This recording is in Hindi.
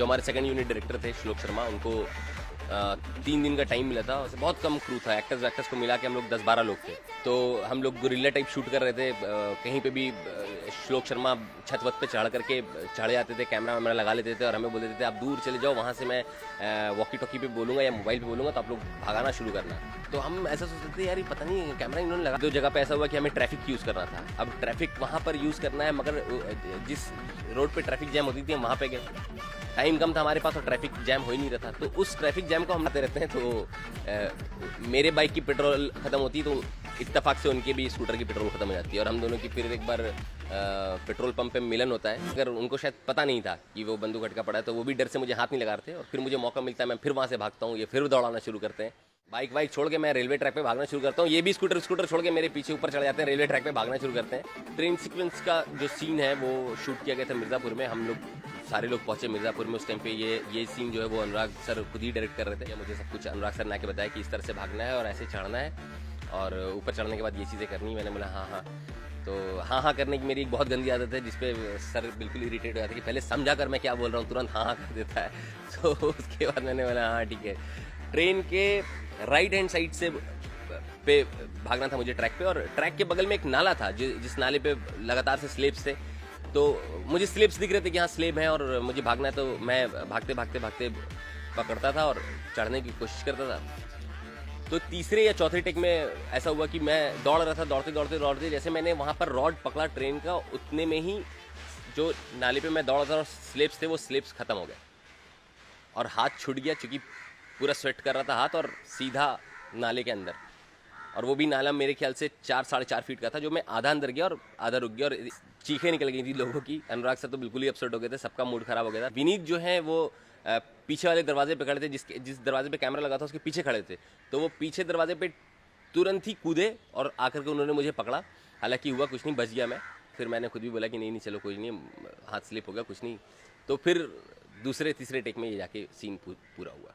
जो हमारे सेकंड यूनिट डायरेक्टर थे श्लोक शर्मा, उनको 3 दिन का टाइम मिला था। बहुत कम क्रू था, एक्टर्स वैक्टर्स को मिला के हम लोग 10-12 लोग थे। तो हम लोग गुरिल्ला टाइप शूट कर रहे थे। कहीं पे भी श्लोक शर्मा छत वत पे चढ़ करके चढ़े जाते थे, कैमरा वैमरा लगा लेते थे और हमें बोल देते थे आप दूर चले जाओ, वहाँ से मैं वॉकी टॉकी पे बोलूँगा या मोबाइल पे बोलूँगा तो आप लोग भागाना शुरू करना। तो हम ऐसा सोचते थे यार ये पता नहीं कैमरा इन्होंने लगा। 2 जगह पे ऐसा हुआ कि हमें ट्रैफिक यूज़ करना था। अब ट्रैफिक वहाँ पर यूज़ करना है, मगर जिस रोड पे ट्रैफिक जैम होती थी हम वहाँ पे गए। टाइम कम था हमारे पास और ट्रैफिक जैम हो ही नहीं रहा था। तो उस ट्रैफिक जैम को हम आते रहते हैं। तो मेरे बाइक की पेट्रोल ख़त्म होती है तो इत्तेफाक से उनके भी स्कूटर की पेट्रोल ख़त्म हो जाती है और हम दोनों की फिर एक बार पेट्रोल पंप पे मिलन होता है। अगर उनको शायद पता नहीं था कि वो बंदूक अटका पड़ा है तो वो भी डर से मुझे हाथ नहीं लगा रहे थे। और फिर मुझे मौका मिलता है, मैं फिर वहाँ से भागता हूँ, ये फिर दौड़ाना शुरू करते हैं। बाइक छोड़ के मैं रेलवे ट्रैक पे भागना शुरू करता हूँ। ये भी स्कूटर छोड़ के मेरे पीछे ऊपर चढ़ जाते हैं, रेलवे ट्रैक पे भागना शुरू करते हैं। ट्रेन सीक्वेंस का जो सीन है वो शूट किया गया था मिर्ज़ापुर में। हम लोग सारे लोग पहुंचे मिर्ज़ापुर में। उस टाइम पे ये सीन जो है वो अनुराग सर खुद ही डायरेक्ट कर रहे थे। मुझे सब कुछ अनुराग सर ने आके बताया कि इस तरह से भागना है और ऐसे चढ़ना है और ऊपर चढ़ने के बाद ये चीज़ें करनी। मैंने बोला हाँ। तो हाँ करने की मेरी एक बहुत गंदी आदत है, जिसपे सर बिल्कुल इरिटेट हो जाता है कि पहले समझा कर मैं क्या बोल रहा हूँ, तुरंत हाँ कर देता है। तो उसके बाद मैंने बोला हाँ ठीक है। ट्रेन के राइट हैंड साइड से पे भागना था मुझे ट्रैक पे, और ट्रैक के बगल में एक नाला था जिस नाले पे लगातार से स्लेब्स थे। तो मुझे स्लेब्स दिख रहे थे कि हाँ स्लेब है और मुझे भागना है। तो मैं भागते पकड़ता था और चढ़ने की कोशिश करता था। तो तीसरे या चौथे टेक में ऐसा हुआ कि मैं दौड़ रहा था, दौड़ते जैसे मैंने वहाँ पर रॉड पकड़ा ट्रेन का, उतने में ही जो नाले पे मैं दौड़ रहा था और स्लेब्स थे वो स्लेब्स ख़त्म हो गए और हाथ छूट गया, चूँकि पूरा स्वेट कर रहा था हाथ, और सीधा नाले के अंदर। और वो भी नाला मेरे ख्याल से 4-4.5 फीट का था, जो मैं आधा अंदर गया और आधा रुक गया और चीखें निकल गई थी लोगों की। अनुराग सर तो बिल्कुल ही अपसेट हो गए थे, सबका मूड खराब हो गया था। विनीत जो है वो पीछे वाले दरवाजे पे खड़े थे, जिस दरवाजे पे कैमरा लगा था उसके पीछे खड़े थे। तो वो पीछे दरवाजे पे तुरंत ही कूदे और आकर के उन्होंने मुझे पकड़ा। हालांकि हुआ कुछ नहीं, बच गया मैं। फिर मैंने खुद भी बोला कि नहीं चलो कुछ नहीं, हाथ स्लिप हो गया, कुछ नहीं। तो फिर दूसरे तीसरे टेक में ये जाके सीन पूरा हुआ।